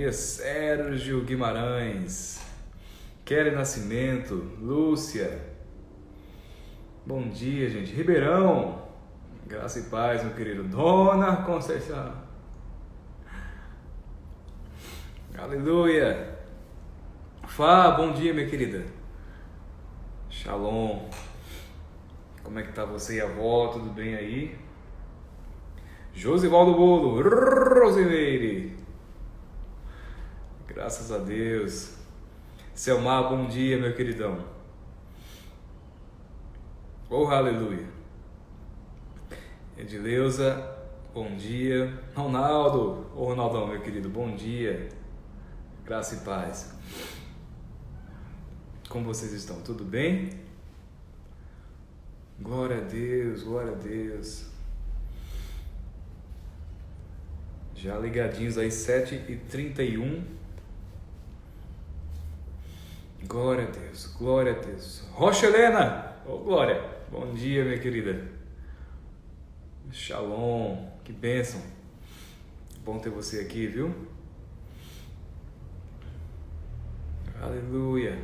dia, Sérgio Guimarães. Kelly Nascimento, Lúcia. Bom dia, gente. Ribeirão. Graça e paz, meu querido. Dona Conceição. Aleluia. Fá, bom dia, minha querida. Shalom. Como é que tá você e a avó? Tudo bem aí? Josivaldo Bolo. Rosimeire. Graças a Deus. Selmar, bom dia, meu queridão. Oh, aleluia. Edileuza, bom dia. Ronaldo, ô Ronaldão, meu querido, bom dia. Graça e paz. Como vocês estão? Tudo bem? Glória a Deus, glória a Deus. Já ligadinhos aí, 7h31. Glória a Deus, glória a Deus. Rocha Helena, ô Glória, bom dia, minha querida. Shalom, que bênção. Bom ter você aqui, viu? Aleluia.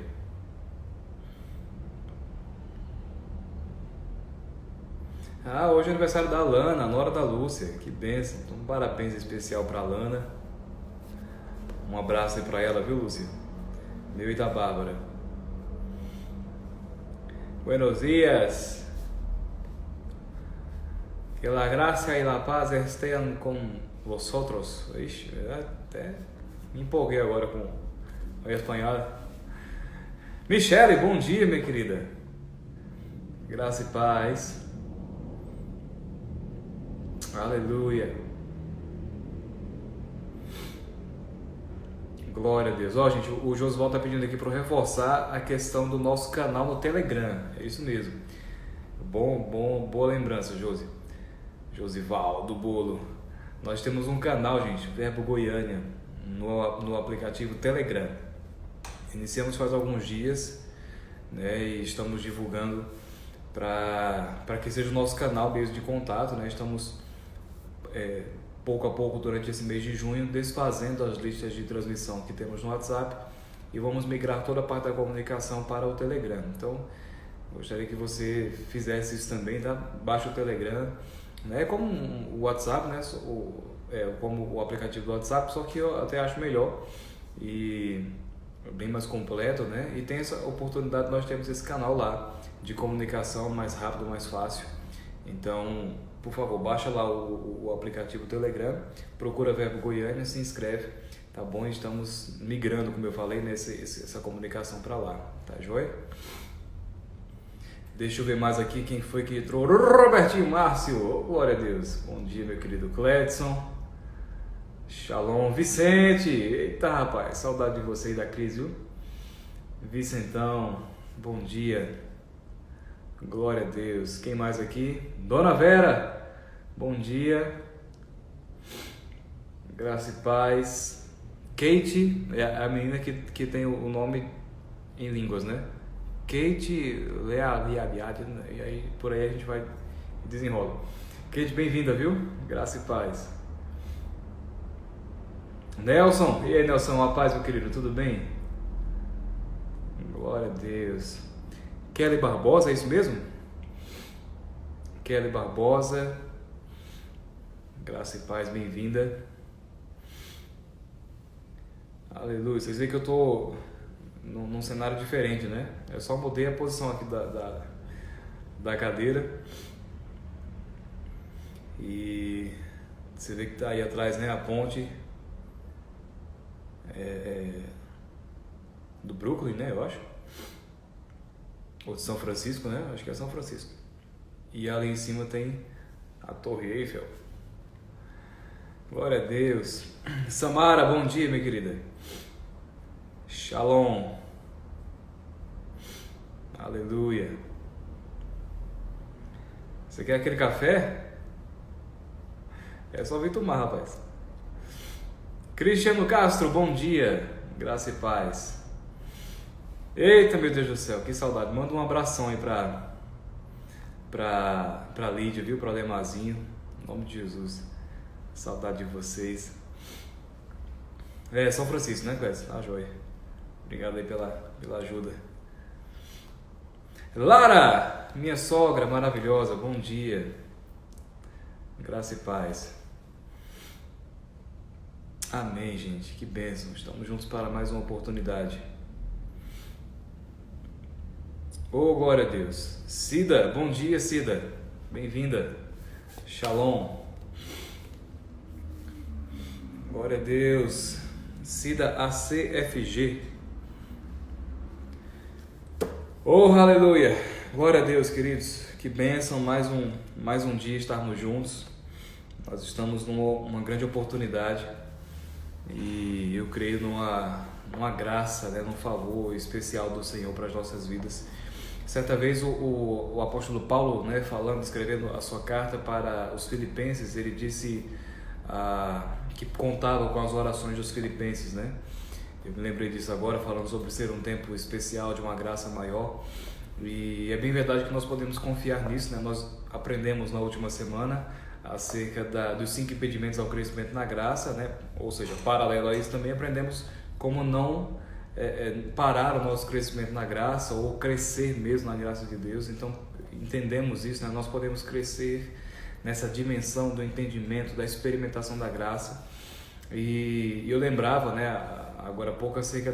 Hoje é aniversário da Lana, a nora da Lúcia. Que bênção. Então, um parabéns especial pra Lana. Um abraço aí pra ela, viu, Lúcia? Meu e da Bárbara. Buenos dias. Que la gracia y la paz estén con vosotros. Ixi, até me empolguei agora com a espanhola. Michele, bom dia, minha querida. Graça e paz. Aleluia. Glória a Deus. Ó, gente, o Josval tá pedindo aqui para eu reforçar a questão do nosso canal no Telegram. É isso mesmo. Boa lembrança, Josivaldo Bolo. Nós temos um canal, gente, Verbo Goiânia, no aplicativo Telegram. Iniciamos faz alguns dias, né, e estamos divulgando para que seja o nosso canal mesmo de contato, né? Estamos pouco a pouco durante esse mês de junho desfazendo as listas de transmissão que temos no WhatsApp e vamos migrar toda a parte da comunicação para o Telegram. Então, gostaria que você fizesse isso também, tá? Baixe o Telegram, né? Como o WhatsApp, né? Como o aplicativo do WhatsApp, só que eu até acho melhor e bem mais completo, né? E tem essa oportunidade, nós temos esse canal lá de comunicação mais rápido, mais fácil. Então, por favor, baixa lá o aplicativo Telegram, procura Verbo Goiânia, se inscreve, tá bom? Estamos migrando, como eu falei, essa comunicação para lá, tá joia? Deixa eu ver mais aqui quem foi que entrou. Robertinho Márcio, oh, glória a Deus. Bom dia, meu querido Cledson. Shalom, Vicente. Eita, rapaz, saudade de você e da Cris, viu? Vicentão, bom dia. Glória a Deus. Quem mais aqui? Dona Vera, bom dia. Graça e paz. Kate, é a menina que tem o nome em línguas, né? Kate, e aí por aí a gente vai desenrola. Kate, bem-vinda, viu? Graça e paz. Nelson, e aí, Nelson, a paz, meu querido, tudo bem? Glória a Deus. Kelly Barbosa, é isso mesmo? Kelly Barbosa, graça e paz, bem-vinda. Aleluia. Vocês veem que eu tô num cenário diferente, né? Eu só mudei a posição aqui da cadeira. E você vê que tá aí atrás, né? A ponte do Brooklyn, né? Eu acho. Ou de São Francisco, né? Acho que é São Francisco. E ali em cima tem a Torre Eiffel. Glória a Deus. Samara, bom dia, minha querida. Shalom. Aleluia. Você quer aquele café? É só vir tomar, rapaz. Cristiano Castro, bom dia. Graça e paz. Eita, meu Deus do céu, que saudade. Manda um abração aí pra Lídia, viu? Pra Lemazinho. Em nome de Jesus. Saudade de vocês. São Francisco, né, Clécio? Ah, joia. Obrigado aí pela ajuda. Lara, minha sogra maravilhosa, bom dia. Graça e paz. Amém, gente. Que bênção. Estamos juntos para mais uma oportunidade. Oh, glória a Deus. Cida, bom dia, Cida. Bem-vinda. Shalom. Glória a Deus. Cida ACFG. Oh, aleluia. Glória a Deus, queridos. Que bênção, mais um dia estarmos juntos. Nós estamos numa grande oportunidade e eu creio numa graça, né, num favor especial do Senhor para as nossas vidas. Certa vez o apóstolo Paulo, né, escrevendo a sua carta para os filipenses, ele disse que contava com as orações dos filipenses, né? Eu me lembrei disso agora, falando sobre ser um tempo especial, de uma graça maior. E é bem verdade que nós podemos confiar nisso, né? Nós aprendemos na última semana acerca dos 5 impedimentos ao crescimento na graça, né? Ou seja, paralelo a isso também aprendemos como não parar o nosso crescimento na graça ou crescer mesmo na graça de Deus. Então entendemos isso, né? Nós podemos crescer nessa dimensão do entendimento, da experimentação da graça. E eu lembrava, né, agora há pouco acerca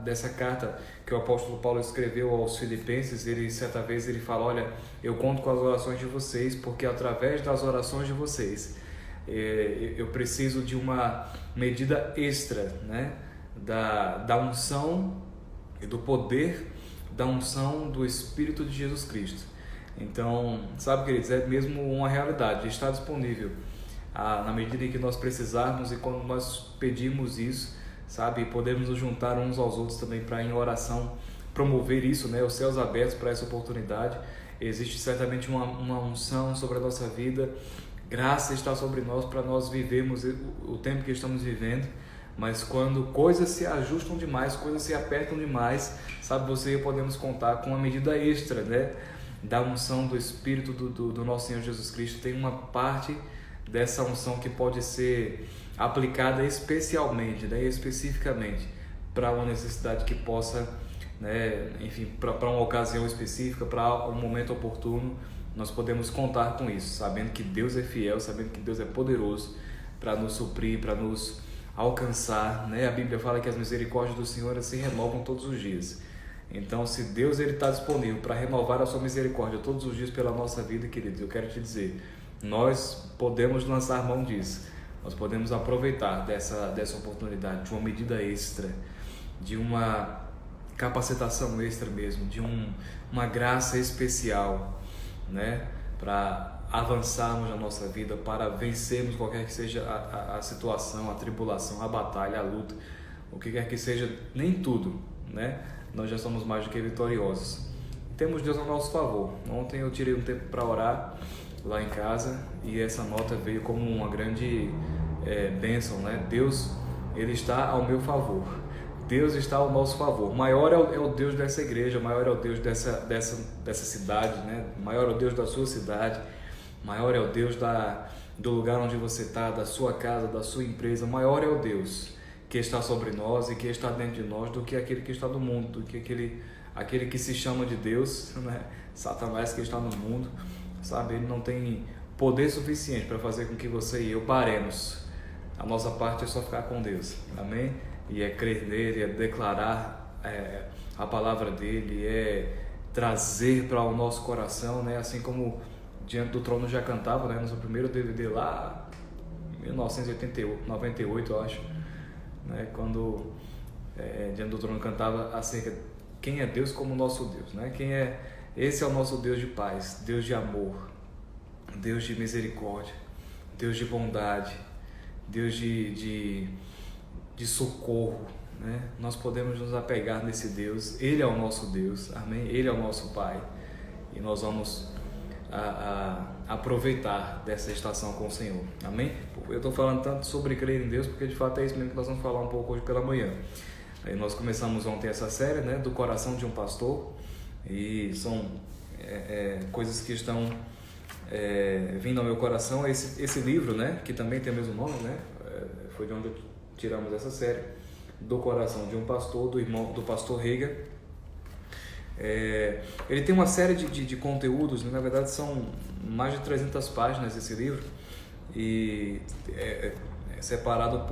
dessa carta que o apóstolo Paulo escreveu aos filipenses. Certa vez ele fala: olha, eu conto com as orações de vocês, porque através das orações de vocês eu preciso de uma medida extra, né, da unção e do poder da unção do Espírito de Jesus Cristo. Então, sabe, queridos, é mesmo uma realidade, está disponível na medida em que nós precisarmos e quando nós pedimos isso, sabe, podemos nos juntar uns aos outros também para em oração promover isso, né, os céus abertos para essa oportunidade. Existe certamente uma unção sobre a nossa vida, graça está sobre nós para nós vivermos o tempo que estamos vivendo, mas quando coisas se ajustam demais, coisas se apertam demais, sabe, você e eu podemos contar com uma medida extra, né, da unção do Espírito do nosso Senhor Jesus Cristo. Tem uma parte dessa unção que pode ser aplicada especialmente, né, especificamente para uma necessidade que possa, né, enfim, para uma ocasião específica, para um momento oportuno. Nós podemos contar com isso, sabendo que Deus é fiel, sabendo que Deus é poderoso para nos suprir, para nos alcançar, né? A Bíblia fala que as misericórdias do Senhor se renovam todos os dias. Então, se Deus está disponível para renovar a sua misericórdia todos os dias pela nossa vida, queridos, eu quero te dizer, nós podemos lançar mão disso, nós podemos aproveitar dessa oportunidade, de uma medida extra, de uma capacitação extra mesmo, de uma graça especial, né, para avançarmos na nossa vida, para vencermos qualquer que seja a situação, a tribulação, a batalha, a luta, o que quer que seja, nem tudo, né, nós já somos mais do que vitoriosos. Temos Deus a nosso favor. Ontem eu tirei um tempo para orar lá em casa e essa nota veio como uma grande bênção, né? Deus, Ele está ao meu favor. Deus está ao nosso favor. Maior é o Deus dessa igreja, maior é o Deus dessa cidade, né? Maior é o Deus da sua cidade, maior é o Deus do lugar onde você está, da sua casa, da sua empresa. Maior é o Deus que está sobre nós e que está dentro de nós do que aquele que está no mundo, do que aquele que se chama de Deus, né? Satanás que está no mundo, sabe? Ele não tem poder suficiente para fazer com que você e eu paremos. A nossa parte é só ficar com Deus, amém? E é crer nele, é declarar a palavra dele, é trazer para o nosso coração, né? Assim como Diante do Trono já cantava, né? No seu primeiro DVD lá, 1998, eu acho, né? Quando Diante do Trono cantava acerca de quem é Deus como nosso Deus, né? Esse é o nosso Deus de paz, Deus de amor, Deus de misericórdia, Deus de bondade, Deus de socorro, né? Nós podemos nos apegar nesse Deus. Ele é o nosso Deus, amém? Ele é o nosso Pai e nós vamos aproveitar dessa estação com o Senhor, amém? Eu estou falando tanto sobre crer em Deus porque de fato é isso mesmo que nós vamos falar um pouco hoje pela manhã. Aí nós começamos ontem essa série, né, do coração de um pastor, e são coisas que estão vindo ao meu coração. Esse livro, né, que também tem o mesmo nome, né, foi de onde tiramos essa série. do coração de um pastor, do pastor Reagan. Ele tem uma série de conteúdos, né? Na verdade são mais de 300 páginas esse livro, e é separado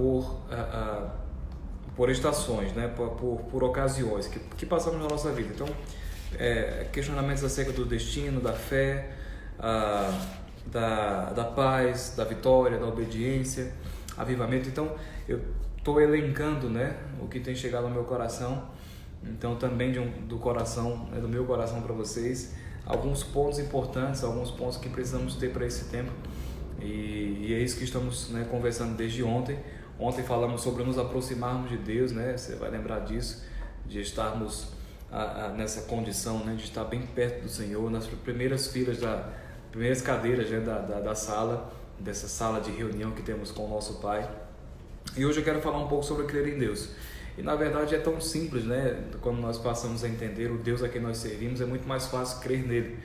por estações, né? por ocasiões que passamos na nossa vida. Então, questionamentos acerca do destino, da fé, da paz, da vitória, da obediência, avivamento. Então, eu estou elencando, né, o que tem chegado ao meu coração. Então, também do coração, do meu coração para vocês, alguns pontos importantes, alguns pontos que precisamos ter para esse tempo. E é isso que estamos, né, conversando desde ontem. Ontem falamos sobre nos aproximarmos de Deus, né? Você vai lembrar disso, de estarmos nessa condição, né, de estar bem perto do Senhor, nas primeiras filas, primeiras cadeiras, né, da sala, dessa sala de reunião que temos com o nosso Pai. E hoje eu quero falar um pouco sobre crer em Deus. E na verdade é tão simples, né? Quando nós passamos a entender o Deus a quem nós servimos, é muito mais fácil crer nele.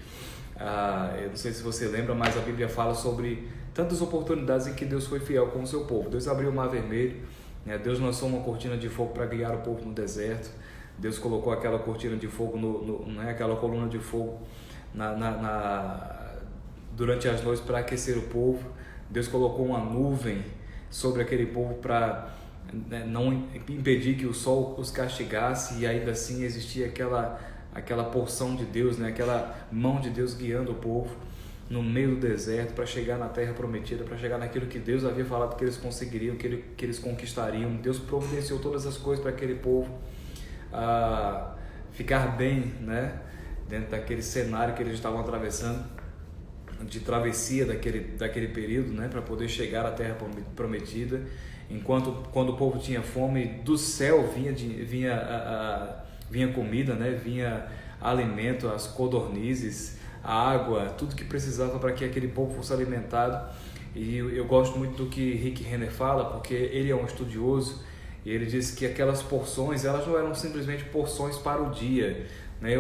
Eu não sei se você lembra, mas a Bíblia fala sobre tantas oportunidades em que Deus foi fiel com o seu povo. Deus abriu o mar vermelho, né? Deus lançou uma cortina de fogo para guiar o povo no deserto. Deus colocou aquela cortina de fogo, né? Aquela coluna de fogo durante as noites para aquecer o povo. Deus colocou uma nuvem sobre aquele povo para, né, não impedir que o sol os castigasse, e ainda assim existia aquela porção de Deus, né? Aquela mão de Deus guiando o povo no meio do deserto para chegar na terra prometida, para chegar naquilo que Deus havia falado que eles conseguiriam, que eles conquistariam. Deus providenciou todas as coisas para aquele povo ficar bem, né? Dentro daquele cenário que eles estavam atravessando, de travessia daquele período, né? Para poder chegar à terra prometida. Quando o povo tinha fome, do céu vinha comida, né? Vinha alimento, as codornizes, a água, tudo que precisava para que aquele povo fosse alimentado. E eu gosto muito do que Rick Renner fala, porque ele é um estudioso, e ele diz que aquelas porções, elas não eram simplesmente porções para o dia, né?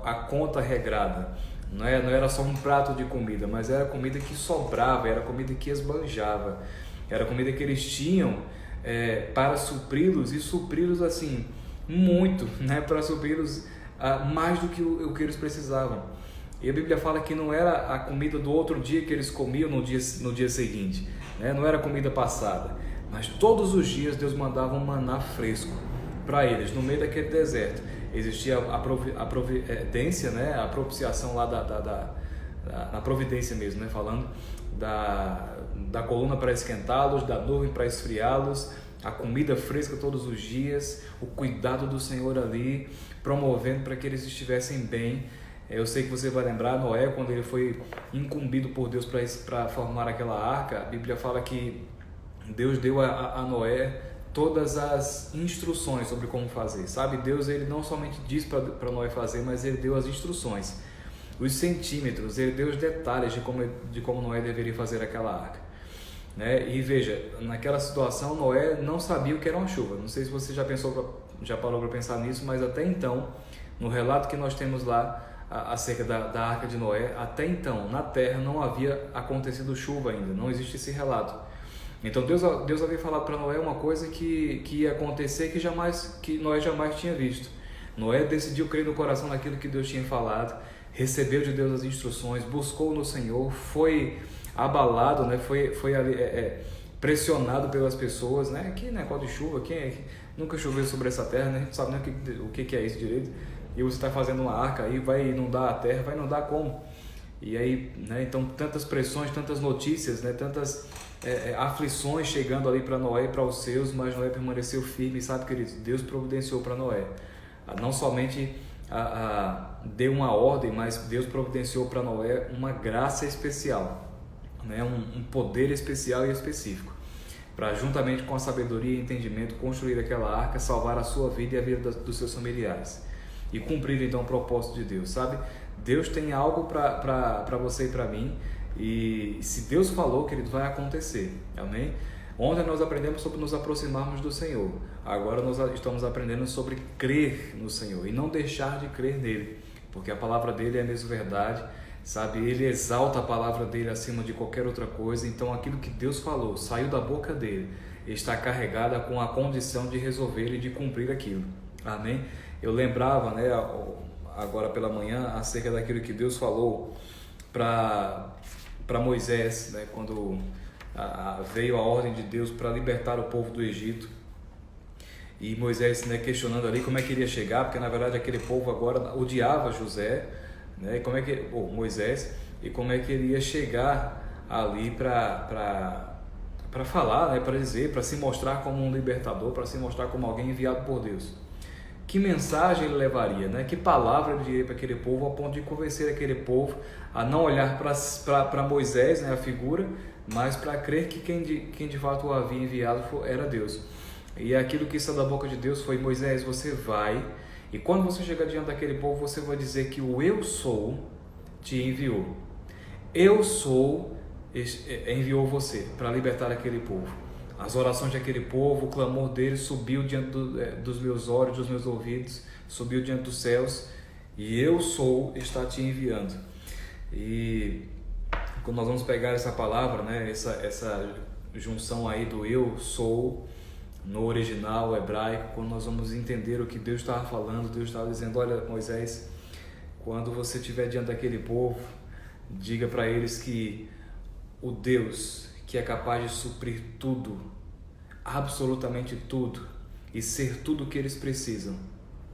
A conta regrada. Não era só um prato de comida, mas era comida que sobrava, era comida que esbanjava, era comida que eles tinham para supri-los, e supri-los assim, muito, né? Para supri-los mais do que o que eles precisavam. E a Bíblia fala que não era a comida do outro dia que eles comiam no dia seguinte, né? Não era comida passada, mas todos os dias Deus mandava um maná fresco para eles, no meio daquele deserto. Existia a providência, né? A propiciação lá na providência mesmo, né? Falando da coluna para esquentá-los, da nuvem para esfriá-los, a comida fresca todos os dias, o cuidado do Senhor ali, promovendo para que eles estivessem bem. Eu sei que você vai lembrar, Noé, quando ele foi incumbido por Deus para formar aquela arca, a Bíblia fala que Deus deu a Noé todas as instruções sobre como fazer, sabe? Deus, ele não somente disse para Noé fazer, mas ele deu as instruções, os centímetros, ele deu os detalhes de como Noé deveria fazer aquela arca, né? E veja, naquela situação Noé não sabia o que era uma chuva. Não sei se você já parou para pensar nisso, mas até então, no relato que nós temos lá acerca da arca de Noé, até então na terra não havia acontecido chuva ainda, não existe esse relato. Então Deus havia falado para Noé uma coisa que ia acontecer que Noé jamais tinha visto. Noé decidiu crer no coração naquilo que Deus tinha falado, recebeu de Deus as instruções, buscou no Senhor, foi abalado, né? Foi pressionado pelas pessoas, né? Que negócio de chuva, quem é que nunca choveu sobre essa terra, né? A gente sabe nem o que é isso direito. E você está fazendo uma arca aí, vai inundar a terra, vai inundar como? E aí, né? Então tantas pressões, tantas notícias, né? Tantas aflições chegando ali para Noé e para os seus, mas Noé permaneceu firme. Sabe, queridos, Deus providenciou para Noé, não somente deu uma ordem, mas Deus providenciou para Noé uma graça especial, né? Um poder especial e específico, para juntamente com a sabedoria e entendimento construir aquela arca, salvar a sua vida e a vida dos seus familiares e cumprir então o propósito de Deus, sabe? Deus tem algo para você e para mim, e se Deus falou, querido, vai acontecer, amém? Ontem nós aprendemos sobre nos aproximarmos do Senhor, agora nós estamos aprendendo sobre crer no Senhor e não deixar de crer nele, porque a palavra dele é a mesma verdade, sabe? Ele exalta a palavra dele acima de qualquer outra coisa. Então aquilo que Deus falou, saiu da boca dele, está carregada com a condição de resolver e de cumprir aquilo. Amém? Eu lembrava, né, agora pela manhã, acerca daquilo que Deus falou para Moisés, né, quando veio a ordem de Deus para libertar o povo do Egito. E Moisés, né, questionando ali como é que iria chegar, porque na verdade aquele povo agora odiava José, né, Moisés, e como é que ele ia chegar ali para falar, né, para dizer, para se mostrar como um libertador, para se mostrar como alguém enviado por Deus. Que mensagem ele levaria, né? Que palavra ele diria para aquele povo, a ponto de convencer aquele povo a não olhar para Moisés, né, a figura, mas para crer que quem de fato o havia enviado era Deus. E aquilo que saiu da boca de Deus foi: Moisés, você vai, e quando você chegar diante daquele povo, você vai dizer que o Eu Sou te enviou. Eu Sou enviou você para libertar aquele povo. As orações daquele povo, o clamor deles subiu diante dos meus olhos, dos meus ouvidos, subiu diante dos céus, e Eu Sou está te enviando. E quando nós vamos pegar essa palavra, né, essa junção aí do Eu Sou, no original hebraico, quando nós vamos entender o que Deus estava falando, Deus estava dizendo: olha, Moisés, quando você estiver diante daquele povo, diga para eles que o Deus que é capaz de suprir tudo, absolutamente tudo, e ser tudo o que eles precisam,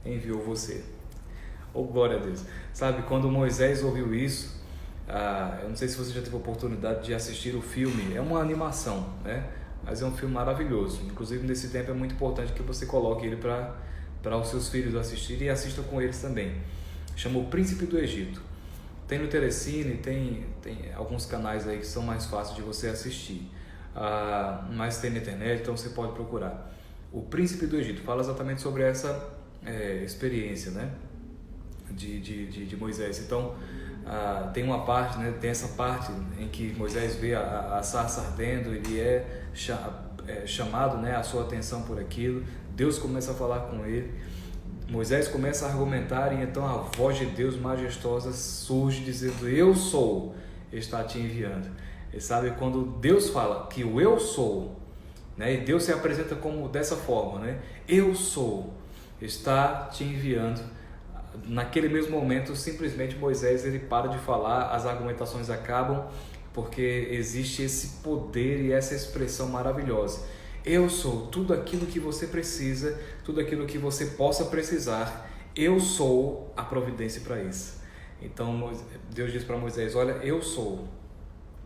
enviou você. Oh, glória a Deus! Sabe, quando Moisés ouviu isso, eu não sei se você já teve a oportunidade de assistir o filme, é uma animação, né? Mas é um filme maravilhoso. Inclusive, nesse tempo é muito importante que você coloque ele para os seus filhos assistirem, e assistam com eles também. Chama O Príncipe do Egito. Tem no Telecine, tem alguns canais aí que são mais fáceis de você assistir, mas tem na internet, então você pode procurar. O Príncipe do Egito fala exatamente sobre essa experiência, né, de Moisés. Então tem uma parte, né, tem essa parte em que Moisés vê a sarça ardendo, ele é chamado, né, a sua atenção por aquilo. Deus começa a falar com ele, Moisés começa a argumentar, e então a voz de Deus majestosa surge dizendo: Eu sou, está te enviando. E sabe, quando Deus fala que o Eu sou, né, e Deus se apresenta como dessa forma, né, Eu sou, está te enviando. Naquele mesmo momento, simplesmente Moisés ele para de falar, as argumentações acabam, porque existe esse poder e essa expressão maravilhosa. Eu sou tudo aquilo que você precisa, tudo aquilo que você possa precisar. Eu sou a providência para isso. Então Deus diz para Moisés: olha, eu sou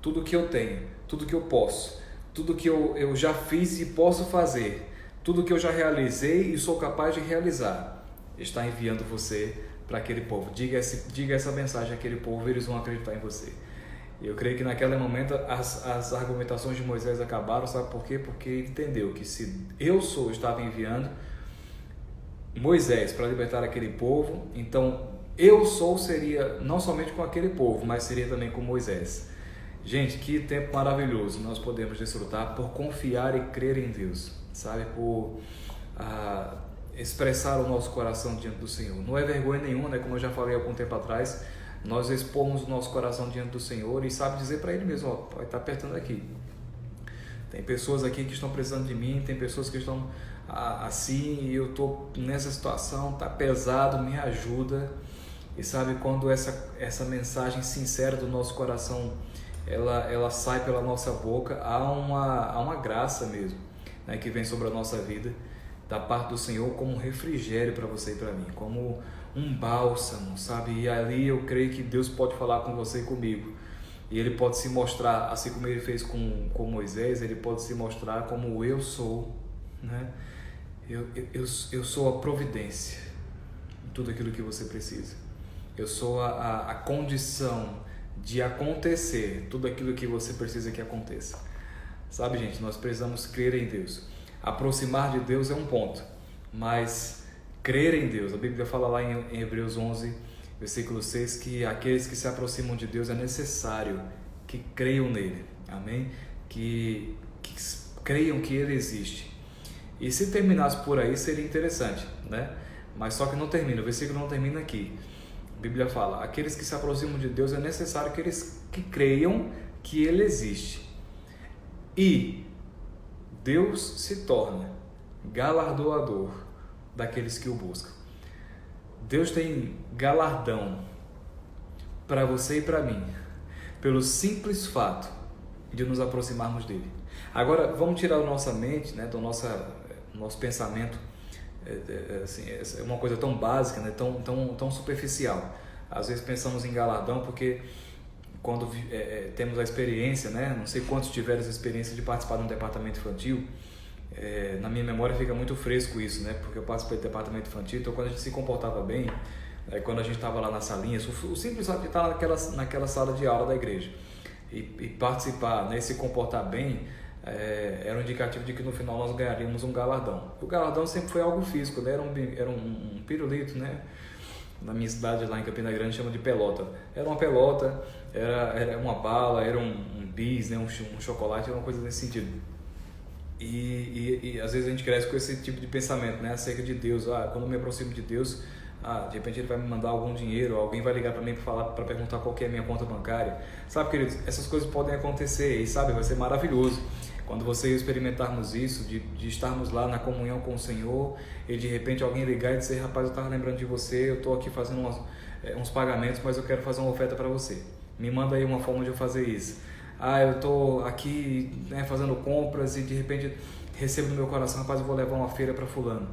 tudo que eu tenho, tudo que eu posso, tudo que eu já fiz e posso fazer, tudo que eu já realizei e sou capaz de realizar, está enviando você para aquele povo. Diga essa mensagem àquele povo, eles vão acreditar em você. Eu creio que naquele momento as argumentações de Moisés acabaram, sabe por quê? Porque ele entendeu que se Eu Sou estava enviando Moisés para libertar aquele povo, então Eu Sou seria não somente com aquele povo, mas seria também com Moisés. Gente, que tempo maravilhoso nós podemos desfrutar por confiar e crer em Deus, sabe? Por expressar o nosso coração diante do Senhor. Não é vergonha nenhuma, né? Como eu já falei há algum tempo atrás, nós expomos o nosso coração diante do Senhor e sabe dizer para Ele mesmo: ó, vai estar apertando aqui. Tem pessoas aqui que estão precisando de mim, tem pessoas que estão assim, e eu estou nessa situação, está pesado, me ajuda. E sabe, quando essa mensagem sincera do nosso coração, ela sai pela nossa boca, há uma graça mesmo, né, que vem sobre a nossa vida, da parte do Senhor, como um refrigério para você e para mim, como um bálsamo, sabe? E ali eu creio que Deus pode falar com você e comigo, e Ele pode se mostrar, assim como Ele fez com Moisés, Ele pode se mostrar como Eu Sou, né? Eu sou a providência, tudo aquilo que você precisa. Eu sou a condição de acontecer tudo aquilo que você precisa que aconteça. Sabe, gente, nós precisamos crer em Deus. Aproximar de Deus é um ponto, mas crer em Deus, a Bíblia fala lá em Hebreus 11, versículo 6, que aqueles que se aproximam de Deus é necessário que creiam nele, amém? Que creiam que Ele existe. E se terminasse por aí seria interessante, né? Mas só que não termina, o versículo não termina aqui. Bíblia fala, aqueles que se aproximam de Deus é necessário que eles que creiam que Ele existe. E Deus se torna galardoador daqueles que o buscam. Deus tem galardão para você e para mim, pelo simples fato de nos aproximarmos dele. Agora, vamos tirar da nossa mente, né, do nosso pensamento, assim, é uma coisa tão básica, né, tão superficial. Às vezes pensamos em galardão porque quando temos a experiência, né, não sei quantos tiveram essa experiência de participar de um departamento infantil. Na minha memória fica muito fresco isso, né, porque eu participei do departamento infantil, então quando a gente se comportava bem, quando a gente estava lá nas salinhas, o simples fato de estar naquela sala de aula da igreja e participar, né, e se comportar bem, era um indicativo de que no final nós ganharíamos um galardão. O galardão sempre foi algo físico, né? Era um pirulito, né? Na minha cidade lá em Campina Grande chama de pelota. Era uma pelota, era uma bala, era um bis, né? um chocolate, era uma coisa nesse sentido. E às vezes a gente cresce com esse tipo de pensamento, né? Acerca de Deus. Quando eu me aproximo de Deus, de repente ele vai me mandar algum dinheiro, alguém vai ligar para mim para perguntar qual que é a minha conta bancária. Sabe, queridos, essas coisas podem acontecer e, sabe, vai ser maravilhoso quando você e eu experimentarmos isso, de estarmos lá na comunhão com o Senhor e de repente alguém ligar e dizer, rapaz, eu estava lembrando de você, eu estou aqui fazendo uns pagamentos, mas eu quero fazer uma oferta para você. Me manda aí uma forma de eu fazer isso. Eu estou aqui, né, fazendo compras e de repente recebo no meu coração, rapaz, eu vou levar uma feira para fulano.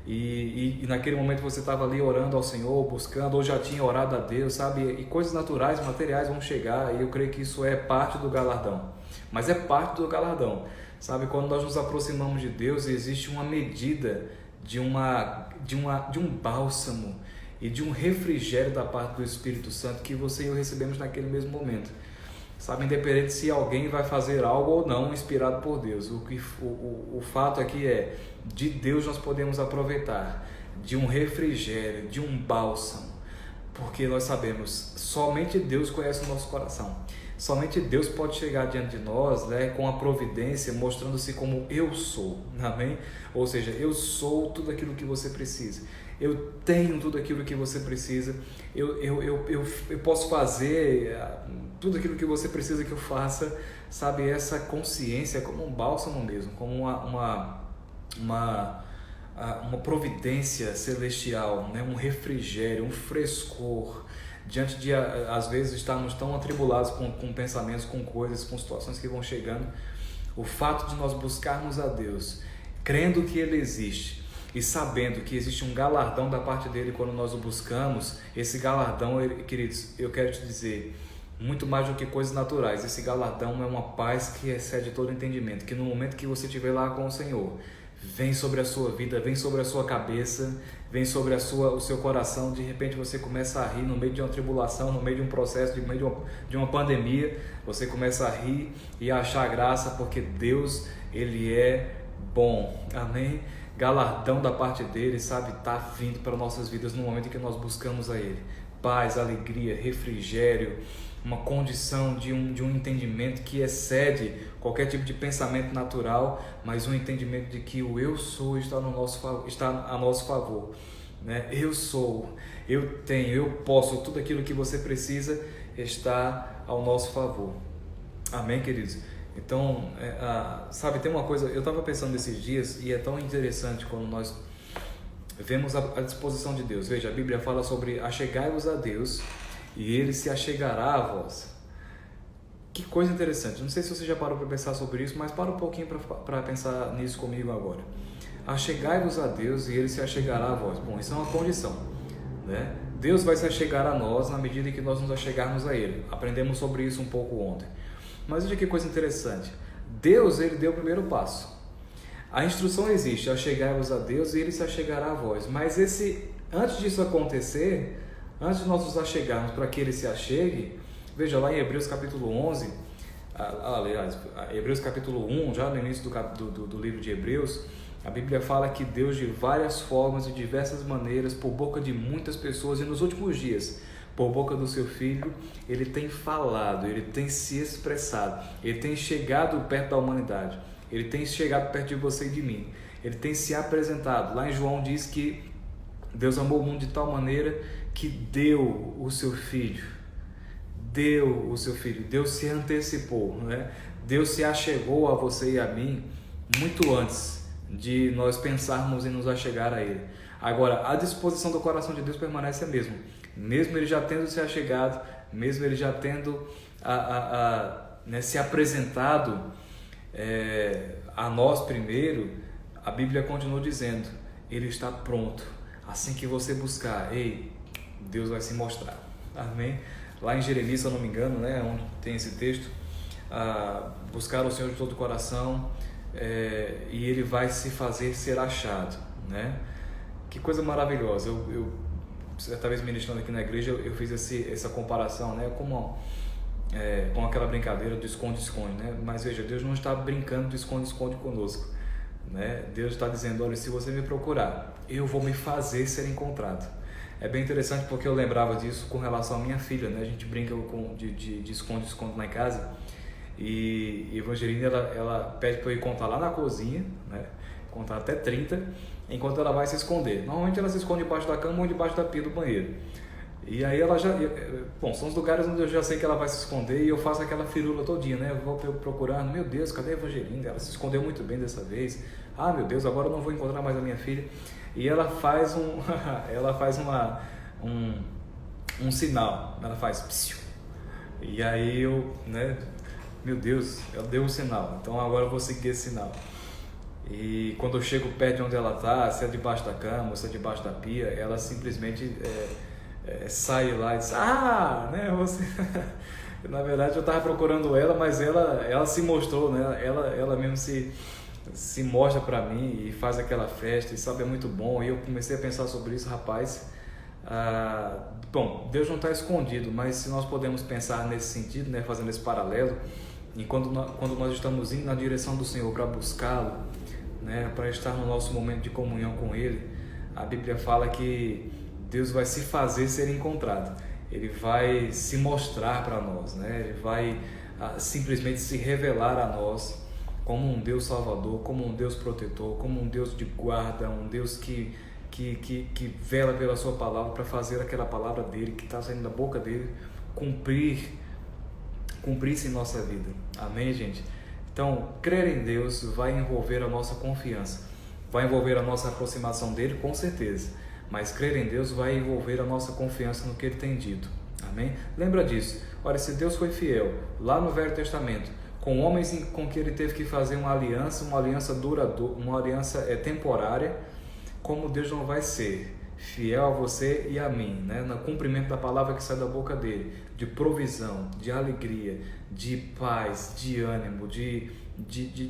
E naquele momento você estava ali orando ao Senhor, buscando, ou já tinha orado a Deus, sabe? E coisas naturais, materiais vão chegar, e eu creio que isso é parte do galardão. Mas é parte do galardão, sabe? Quando nós nos aproximamos de Deus, existe uma medida de um bálsamo e de um refrigério da parte do Espírito Santo que você e eu recebemos naquele mesmo momento. Sabe, independente se alguém vai fazer algo ou não inspirado por Deus, o fato aqui é, de Deus nós podemos aproveitar de um refrigério, de um bálsamo, porque nós sabemos, somente Deus conhece o nosso coração, somente Deus pode chegar diante de nós, né, com a providência, mostrando-se como eu sou, amém? Ou seja, eu sou tudo aquilo que você precisa. Eu tenho tudo aquilo que você precisa, eu posso fazer tudo aquilo que você precisa que eu faça, sabe? Essa consciência como um bálsamo mesmo, como uma providência celestial, né? Um refrigério, um frescor, diante de, às vezes, estarmos tão atribulados com pensamentos, com coisas, com situações que vão chegando. O fato de nós buscarmos a Deus, crendo que Ele existe, e sabendo que existe um galardão da parte dele quando nós o buscamos, esse galardão, queridos, eu quero te dizer, muito mais do que coisas naturais, esse galardão é uma paz que excede todo entendimento, que no momento que você estiver lá com o Senhor, vem sobre a sua vida, vem sobre a sua cabeça, vem sobre o seu coração, de repente você começa a rir no meio de uma tribulação, no meio de um processo, no meio de uma pandemia, você começa a rir e a achar graça, porque Deus, Ele é bom, amém? Galardão da parte dele, sabe, está vindo para nossas vidas no momento em que nós buscamos a Ele. Paz, alegria, refrigério, uma condição de um entendimento que excede qualquer tipo de pensamento natural, mas um entendimento de que o eu sou está a nosso favor, né? Eu sou, eu tenho, eu posso, tudo aquilo que você precisa está ao nosso favor. Amém, queridos? Então, sabe, tem uma coisa, eu estava pensando nesses dias e é tão interessante quando nós vemos a disposição de Deus. Veja, a Bíblia fala sobre achegai-vos a Deus e Ele se achegará a vós. Que coisa interessante, não sei se você já parou para pensar sobre isso, mas para um pouquinho para pensar nisso comigo agora. Achegai-vos a Deus e Ele se achegará a vós. Bom, isso é uma condição, né? Deus vai se achegar a nós na medida em que nós nos achegarmos a Ele. Aprendemos sobre isso um pouco ontem. Mas veja que coisa interessante, Deus, Ele deu o primeiro passo, a instrução existe, achegai-vos a Deus e Ele se achegará a vós, mas antes disso acontecer, antes de nós nos achegarmos para que Ele se achegue, veja lá em Hebreus capítulo 11, aliás, Hebreus capítulo 1, já no início do livro de Hebreus, a Bíblia fala que Deus de várias formas e diversas maneiras, por boca de muitas pessoas e nos últimos dias, por boca do seu Filho, Ele tem falado, Ele tem se expressado, Ele tem chegado perto da humanidade, Ele tem chegado perto de você e de mim, Ele tem se apresentado. Lá em João diz que Deus amou o mundo de tal maneira que deu o seu filho. Deu o seu filho. Deus se antecipou, né? Deus se achegou a você e a mim muito antes de nós pensarmos em nos achegar a Ele. Agora, a disposição do coração de Deus permanece a mesma. Mesmo Ele já tendo se achegado, mesmo Ele já tendo né, se apresentado a nós primeiro, a Bíblia continua dizendo, Ele está pronto. Assim que você buscar, Deus vai se mostrar. Amém? Lá em Jeremias, se eu não me engano, né, onde tem esse texto, buscar o Senhor de todo o coração, e Ele vai se fazer ser achado, né? Que coisa maravilhosa. Eu certa vez ministrando aqui na igreja, eu fiz essa comparação, né, com aquela brincadeira do esconde-esconde, né? Mas veja, Deus não está brincando de esconde-esconde conosco, né? Deus está dizendo, olha, se você me procurar, eu vou me fazer ser encontrado. É bem interessante porque eu lembrava disso com relação à minha filha, né? A gente brinca de esconde-esconde lá em casa, e Evangelina, ela pede para eu ir contar lá na cozinha, né? Contar até 30, enquanto ela vai se esconder. Normalmente ela se esconde debaixo da cama ou debaixo da pia do banheiro. E aí ela já... Bom, são os lugares onde eu já sei que ela vai se esconder, e eu faço aquela firula todinha, né? Eu vou procurando, meu Deus, cadê a Evangelina? Ela se escondeu muito bem dessa vez. Ah, meu Deus, agora eu não vou encontrar mais a minha filha. E ela faz um sinal, ela faz psiu. E aí eu, né? Meu Deus, ela deu um sinal, então agora eu vou seguir esse sinal. E quando eu chego perto de onde ela está, se é debaixo da cama ou se é debaixo da pia, ela simplesmente sai lá e diz, né, você... Na verdade eu estava procurando ela, mas ela se mostrou, né? Ela mesmo se mostra para mim e faz aquela festa, e sabe, é muito bom. E eu comecei a pensar sobre isso, rapaz. Bom, Deus não está escondido, mas se nós podemos pensar nesse sentido, né, fazendo esse paralelo, e quando nós estamos indo na direção do Senhor para buscá-lo, né, para estar no nosso momento de comunhão com Ele, a Bíblia fala que Deus vai se fazer ser encontrado. Ele vai se mostrar para nós, né? Ele vai simplesmente se revelar a nós como um Deus salvador, como um Deus protetor, como um Deus de guarda, um Deus que vela pela sua palavra para fazer aquela palavra dele, que está saindo da boca dele, cumprir-se em nossa vida. Amém, gente? Então, crer em Deus vai envolver a nossa confiança, vai envolver a nossa aproximação dele, com certeza, mas crer em Deus vai envolver a nossa confiança no que Ele tem dito. Amém? Lembra disso. Olha, se Deus foi fiel lá no Velho Testamento, com homens com que Ele teve que fazer uma aliança duradoura, uma aliança temporária, como Deus não vai ser fiel a você e a mim, né? No cumprimento da palavra que sai da boca dele, de provisão, de alegria, de paz, de ânimo, de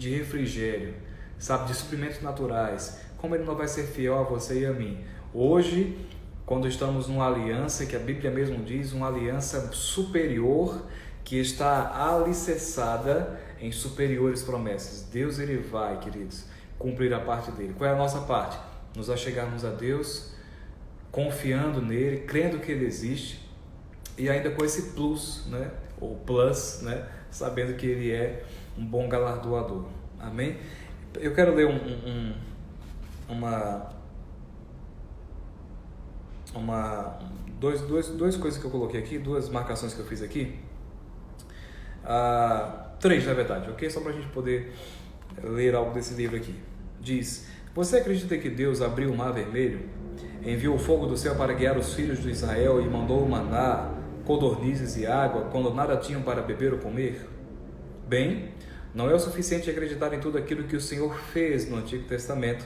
refrigério, sabe, de suprimentos naturais, como Ele não vai ser fiel a você e a mim. Hoje, quando estamos numa aliança, que a Bíblia mesmo diz, uma aliança superior, que está alicerçada em superiores promessas. Deus, Ele vai, queridos, cumprir a parte dele. Qual é a nossa parte? Nos achegarmos a Deus, confiando nele, crendo que Ele existe, e ainda com esse plus, né? Ou plus, né? Sabendo que Ele é um bom galardoador. Amém? Eu quero ler duas coisas que eu coloquei aqui, duas marcações que eu fiz aqui, 3 na verdade, ok? Só para a gente poder ler algo desse livro aqui. Diz: você acredita que Deus abriu o mar vermelho, enviou o fogo do céu para guiar os filhos de Israel e mandou o maná, codornizes e água quando nada tinham para beber ou comer? Bem, não é o suficiente acreditar em tudo aquilo que o Senhor fez no Antigo Testamento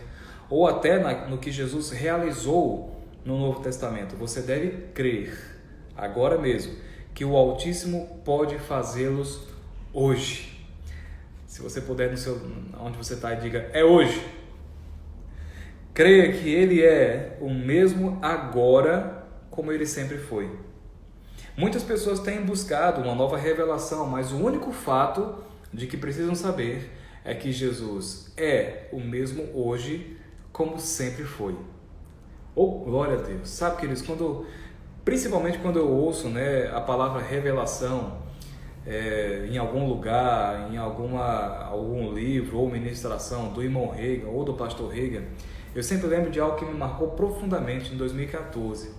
ou até no que Jesus realizou no Novo Testamento. Você deve crer, agora mesmo, que o Altíssimo pode fazê-los hoje. Se você puder, onde você está, diga: é hoje. Creia que Ele é o mesmo agora como Ele sempre foi. Muitas pessoas têm buscado uma nova revelação, mas o único fato de que precisam saber é que Jesus é o mesmo hoje como sempre foi. Oh, glória a Deus! Sabe, queridos, principalmente quando eu ouço, né, a palavra revelação em algum lugar, em algum livro ou ministração do irmão Reagan ou do pastor Reagan, eu sempre lembro de algo que me marcou profundamente em 2014.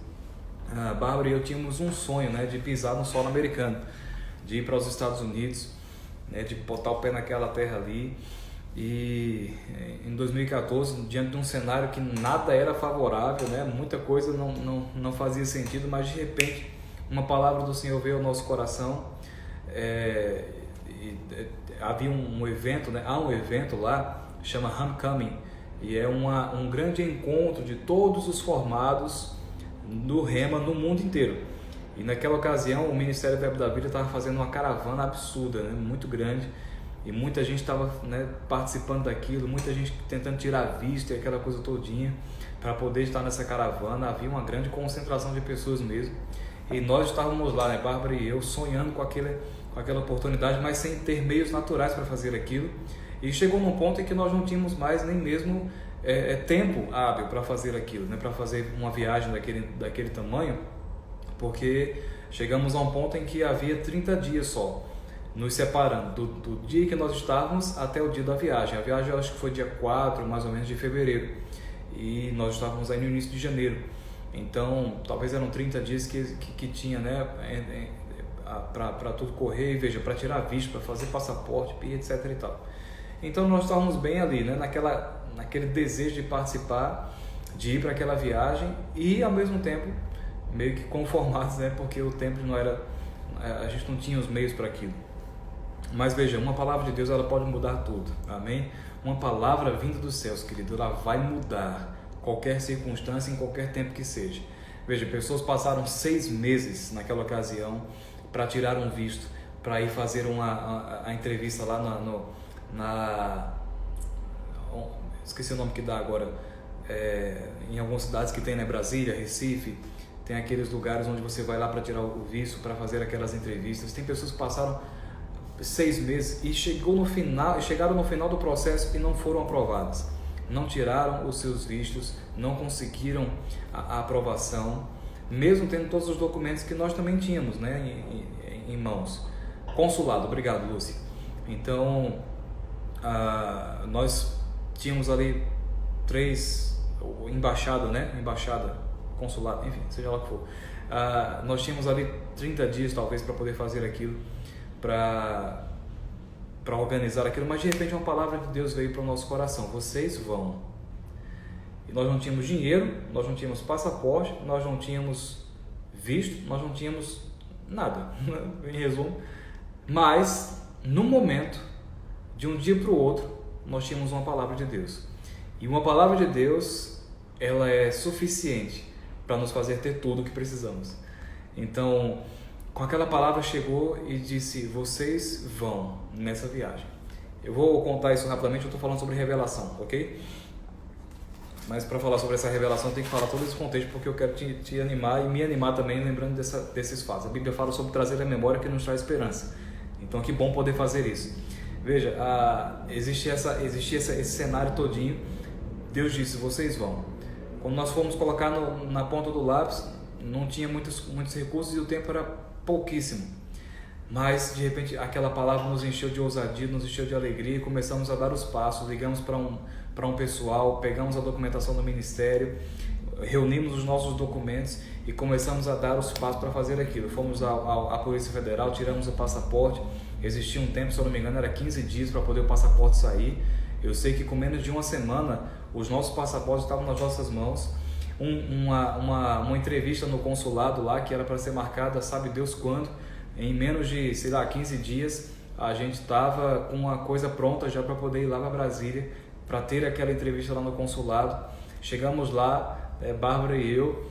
a Bárbara e eu tínhamos um sonho, né, de pisar no solo americano, de ir para os Estados Unidos, né, de botar o pé naquela terra ali. E em 2014, diante de um cenário que nada era favorável, né, muita coisa não fazia sentido, mas de repente uma palavra do Senhor veio ao nosso coração. Havia um evento, né, há um evento lá, chama Homecoming, e é um grande encontro de todos os formados do Rema no mundo inteiro. E naquela ocasião o Ministério Verbo da Vida estava fazendo uma caravana absurda, né, muito grande, e muita gente estava, né, participando daquilo, muita gente tentando tirar visto e aquela coisa todinha para poder estar nessa caravana. Havia uma grande concentração de pessoas mesmo, e nós estávamos lá, né, Bárbara e eu, sonhando com aquela oportunidade, mas sem ter meios naturais para fazer aquilo. E chegou num ponto em que nós não tínhamos mais nem mesmo tempo hábil para fazer aquilo, né, para fazer uma viagem daquele tamanho, porque chegamos a um ponto em que havia 30 dias só nos separando do dia que nós estávamos até o dia da viagem. A viagem eu acho que foi dia 4, mais ou menos, de fevereiro, e nós estávamos aí no início de janeiro. Então talvez eram 30 dias que tinha, né, para tudo correr, e veja, para tirar visto, para fazer passaporte, etc e tal. Então nós estávamos bem ali, né, naquele desejo de participar, de ir para aquela viagem, e ao mesmo tempo meio que conformados, né, porque o tempo não era, a gente não tinha os meios para aquilo. Mas veja, uma palavra de Deus, ela pode mudar tudo, amém? Uma palavra vinda dos céus, querido, ela vai mudar qualquer circunstância, em qualquer tempo que seja. Veja, pessoas passaram 6 meses naquela ocasião para tirar um visto, para ir fazer a entrevista lá esqueci o nome que dá agora, em algumas cidades que tem, né, Brasília, Recife, tem aqueles lugares onde você vai lá para tirar o visto, para fazer aquelas entrevistas. Tem pessoas que passaram 6 meses e chegaram no final do processo e não foram aprovadas, não tiraram os seus vistos, não conseguiram a aprovação, mesmo tendo todos os documentos que nós também tínhamos, né, em mãos. Consulado, obrigado, Lúcia. Então nós tínhamos ali 3 embaixada, né, consulado, enfim, seja lá o que for. Nós tínhamos ali 30 dias talvez para poder fazer aquilo, para organizar aquilo, mas de repente uma palavra de Deus veio para o nosso coração: vocês vão. E nós não tínhamos dinheiro, nós não tínhamos passaporte, nós não tínhamos visto, nós não tínhamos nada, em resumo. Mas no momento, de um dia para o outro, nós tínhamos uma palavra de Deus. E uma palavra de Deus, ela é suficiente para nos fazer ter tudo o que precisamos. Então, com aquela palavra chegou e disse: vocês vão nessa viagem. Eu vou contar isso rapidamente, eu estou falando sobre revelação, ok? Mas para falar sobre essa revelação eu tenho que falar todo esse contexto, porque eu quero te animar e me animar também, lembrando desses fatos. A Bíblia fala sobre trazer a memória que nos traz esperança. Então que bom poder fazer isso. Veja, existia esse cenário todinho. Deus disse: vocês vão. Quando nós fomos colocar na ponta do lápis, não tinha muitos recursos e o tempo era pouquíssimo. Mas de repente aquela palavra nos encheu de ousadia, nos encheu de alegria, e começamos a dar os passos. Ligamos para um pessoal, pegamos a documentação do ministério, reunimos os nossos documentos e começamos a dar os passos para fazer aquilo. Fomos à Polícia Federal, tiramos o passaporte. Existia um tempo, se eu não me engano, era 15 dias para poder o passaporte sair. Eu sei que com menos de uma semana os nossos passaportes estavam nas nossas mãos. Uma entrevista no consulado lá, que era para ser marcada sabe Deus quando, em menos de, 15 dias a gente estava com uma coisa pronta já para poder ir lá para Brasília para ter aquela entrevista lá no consulado. Chegamos lá, Bárbara e eu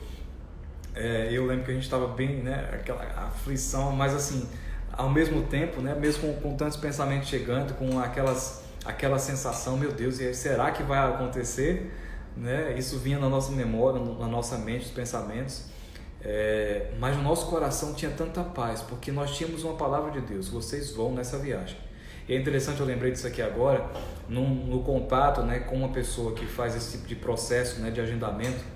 lembro que a gente estava bem, né, aquela aflição, mas assim, ao mesmo tempo, né, mesmo com tantos pensamentos chegando, com aquela sensação: meu Deus, e aí, será que vai acontecer? Né? Isso vinha na nossa memória, na nossa mente, os pensamentos, mas o nosso coração tinha tanta paz, porque nós tínhamos uma palavra de Deus: vocês vão nessa viagem. E é interessante, eu lembrei disso aqui agora, no contato, né, com uma pessoa que faz esse tipo de processo, né, de agendamento.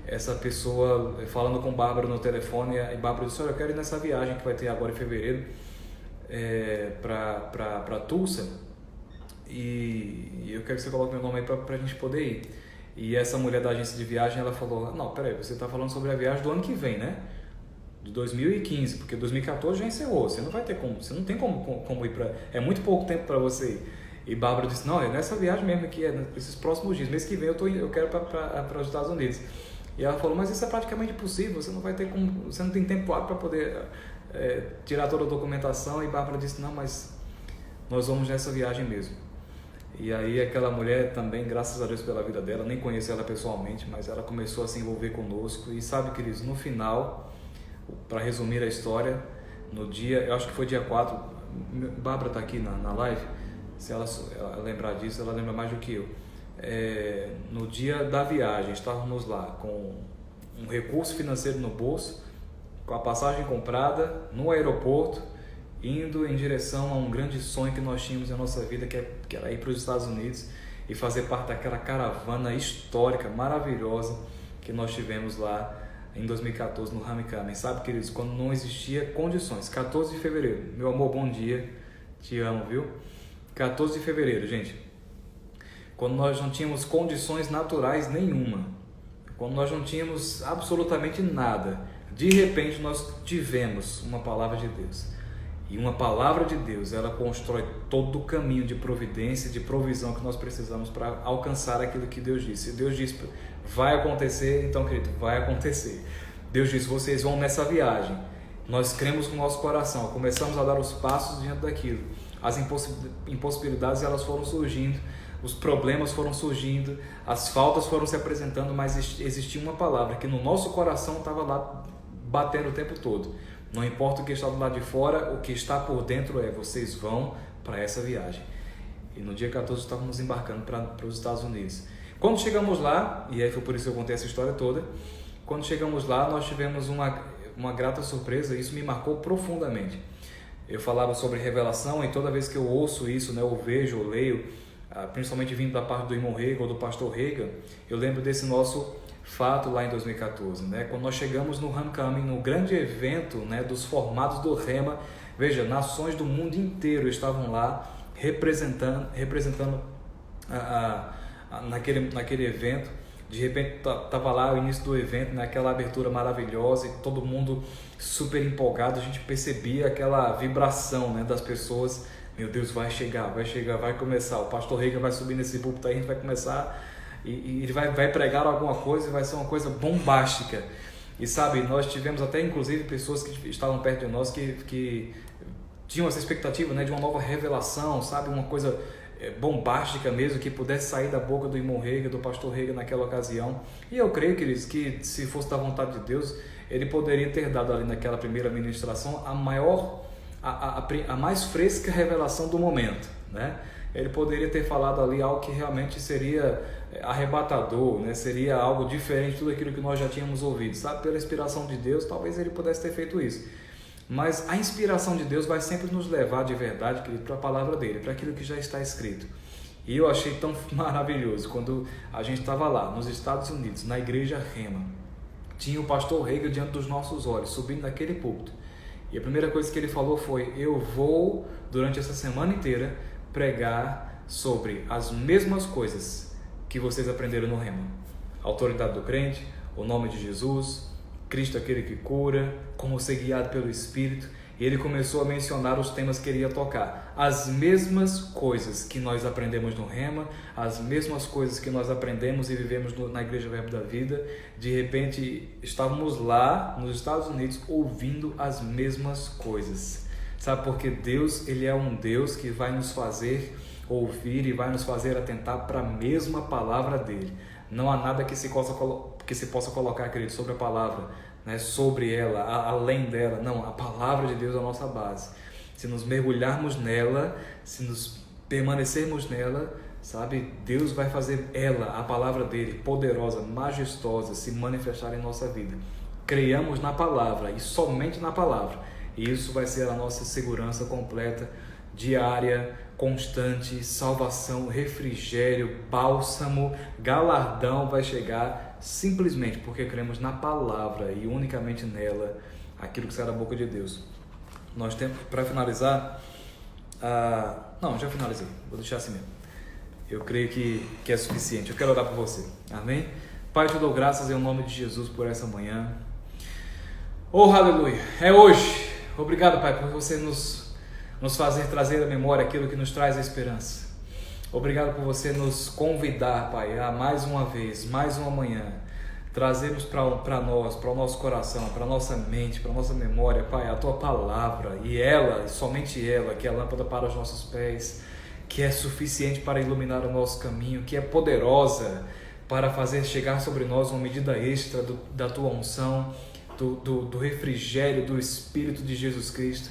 Essa pessoa falando com Bárbara no telefone, e Bárbara disse: olha, eu quero ir nessa viagem que vai ter agora em fevereiro, para Tulsa, e eu quero que você coloque meu nome aí para a gente poder ir. E essa mulher da agência de viagem, ela falou, não, peraí, você está falando sobre a viagem do ano que vem, né? De 2015, porque 2014 já encerrou, você não vai ter como, você não tem como ir para, é muito pouco tempo para você ir. E Bárbara disse, não, é nessa viagem mesmo que é nesses próximos dias, mês que vem eu quero para os Estados Unidos. E ela falou, mas isso é praticamente impossível, você não vai ter como, você não tem tempo hábil para poder tirar toda a documentação. E Bárbara disse, não, mas nós vamos nessa viagem mesmo. E aí aquela mulher também, graças a Deus pela vida dela, nem conheci ela pessoalmente, mas ela começou a se envolver conosco. E sabe, queridos, no final, para resumir a história, no dia, eu acho que foi dia 4, Bárbara está aqui na live, se ela lembrar disso, ela lembra mais do que eu. No dia da viagem, estávamos lá com um recurso financeiro no bolso, com a passagem comprada, no aeroporto, indo em direção a um grande sonho que nós tínhamos na nossa vida, que era ir para os Estados Unidos e fazer parte daquela caravana histórica, maravilhosa, que nós tivemos lá em 2014 no Homecoming. Sabe, queridos, quando não existia condições, 14 de fevereiro, meu amor, bom dia, te amo, viu? 14 de fevereiro, gente, quando nós não tínhamos condições naturais nenhuma, quando nós não tínhamos absolutamente nada, de repente nós tivemos uma palavra de Deus. E uma palavra de Deus, ela constrói todo o caminho de providência, de provisão que nós precisamos para alcançar aquilo que Deus disse. Se Deus disse, vai acontecer, então, querido, vai acontecer. Deus disse, vocês vão nessa viagem. Nós cremos com o nosso coração, começamos a dar os passos diante daquilo. As impossibilidades, elas foram surgindo, os problemas foram surgindo, as faltas foram se apresentando, mas existia uma palavra que no nosso coração estava lá batendo o tempo todo. Não importa o que está do lado de fora, o que está por dentro vocês vão para essa viagem. E no dia 14 estávamos embarcando para os Estados Unidos. Quando chegamos lá, e aí foi por isso que eu contei essa história toda, quando chegamos lá nós tivemos uma grata surpresa, e isso me marcou profundamente. Eu falava sobre revelação, e toda vez que eu ouço isso, né, eu vejo, eu leio, principalmente vindo da parte do irmão Reagan ou do pastor Reagan, eu lembro desse nosso fato lá em 2014, né? Quando nós chegamos no Homecoming, no grande evento, né, dos formados do Rema. Veja, nações do mundo inteiro estavam lá representando naquele evento. De repente estava lá o início do evento, naquela abertura maravilhosa, e todo mundo super empolgado. A gente percebia aquela vibração, né, das pessoas. Meu Deus, vai chegar, vai começar. O pastor Reagan vai subir nesse púlpito aí, a gente vai começar. E ele vai pregar alguma coisa, e vai ser uma coisa bombástica. E sabe, nós tivemos até inclusive pessoas que estavam perto de nós que tinham essa expectativa, né, de uma nova revelação, sabe, uma coisa bombástica mesmo, que pudesse sair da boca do irmão Reagan, do pastor Reagan naquela ocasião. E eu creio, queridos, que se fosse da vontade de Deus, ele poderia ter dado ali naquela primeira ministração a mais fresca revelação do momento, né? Ele poderia ter falado ali algo que realmente seria arrebatador, né? Seria algo diferente de tudo aquilo que nós já tínhamos ouvido, sabe? Pela inspiração de Deus, talvez ele pudesse ter feito isso. Mas a inspiração de Deus vai sempre nos levar de verdade, querido, para a palavra dele, para aquilo que já está escrito. E eu achei tão maravilhoso quando a gente estava lá, nos Estados Unidos, na igreja Rema. Tinha o pastor Reagan diante dos nossos olhos, subindo naquele púlpito. E a primeira coisa que ele falou foi: eu vou, durante essa semana inteira, pregar sobre as mesmas coisas que vocês aprenderam no Rema. A autoridade do crente, o nome de Jesus, Cristo aquele que cura, como ser guiado pelo Espírito. E ele começou a mencionar os temas que ele ia tocar. As mesmas coisas que nós aprendemos no Rema, as mesmas coisas que nós aprendemos e vivemos na Igreja Verbo da Vida. De repente, estávamos lá nos Estados Unidos ouvindo as mesmas coisas. Sabe, porque Deus, ele é um Deus que vai nos fazer ouvir e vai nos fazer atentar para a mesma palavra dele. Não há nada que se possa colocar, querido, sobre a palavra, né, sobre ela, além dela. Não, a palavra de Deus é a nossa base. Se nos mergulharmos nela, se nos permanecermos nela, sabe, Deus vai fazer ela, a palavra dele, poderosa, majestosa, se manifestar em nossa vida. Creiamos na palavra e somente na palavra. E isso vai ser a nossa segurança completa, diária, constante, salvação, refrigério, bálsamo, galardão vai chegar simplesmente porque cremos na palavra e unicamente nela, aquilo que sai da boca de Deus. Nós temos, para finalizar, não, já finalizei, vou deixar assim mesmo. eu creio que é suficiente. Eu quero orar por você. Amém? Pai, te dou graças em nome de Jesus por essa manhã. Oh, aleluia! É hoje. Obrigado, Pai, por você nos fazer trazer à memória aquilo que nos traz a esperança. Obrigado por você nos convidar, Pai, a mais uma vez, mais uma manhã, trazermos para nós, para o nosso coração, para a nossa mente, para a nossa memória, Pai, a Tua palavra, e ela, somente ela, que é a lâmpada para os nossos pés, que é suficiente para iluminar o nosso caminho, que é poderosa para fazer chegar sobre nós uma medida extra da Tua unção, do refrigério do Espírito de Jesus Cristo.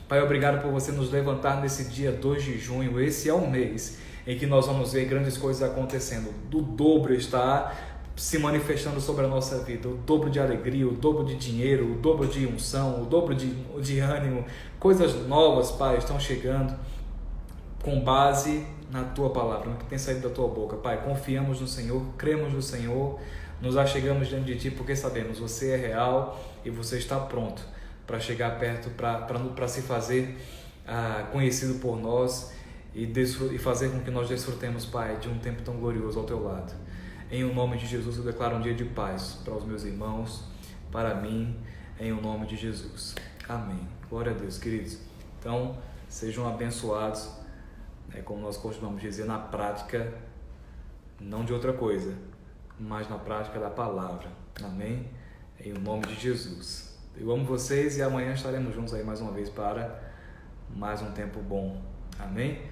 Pai, obrigado por você nos levantar nesse dia 2 de junho, esse é um mês em que nós vamos ver grandes coisas acontecendo. O dobro está se manifestando sobre a nossa vida, o dobro de alegria, o dobro de dinheiro, o dobro de unção, o dobro de ânimo, coisas novas, Pai, estão chegando com base na Tua palavra, no que tem saído da Tua boca. Pai, confiamos no Senhor, cremos no Senhor, nos achegamos diante de Ti porque sabemos, você é real e você está pronto para chegar perto, para se fazer conhecido por nós e fazer com que nós desfrutemos, Pai, de um tempo tão glorioso ao Teu lado. Em o nome de Jesus eu declaro um dia de paz para os meus irmãos, para mim, em o nome de Jesus. Amém. Glória a Deus, queridos. Então, sejam abençoados, como nós costumamos dizer, na prática, não de outra coisa, mas na prática da palavra. Amém? Em o nome de Jesus. Eu amo vocês e amanhã estaremos juntos aí mais uma vez para mais um tempo bom. Amém?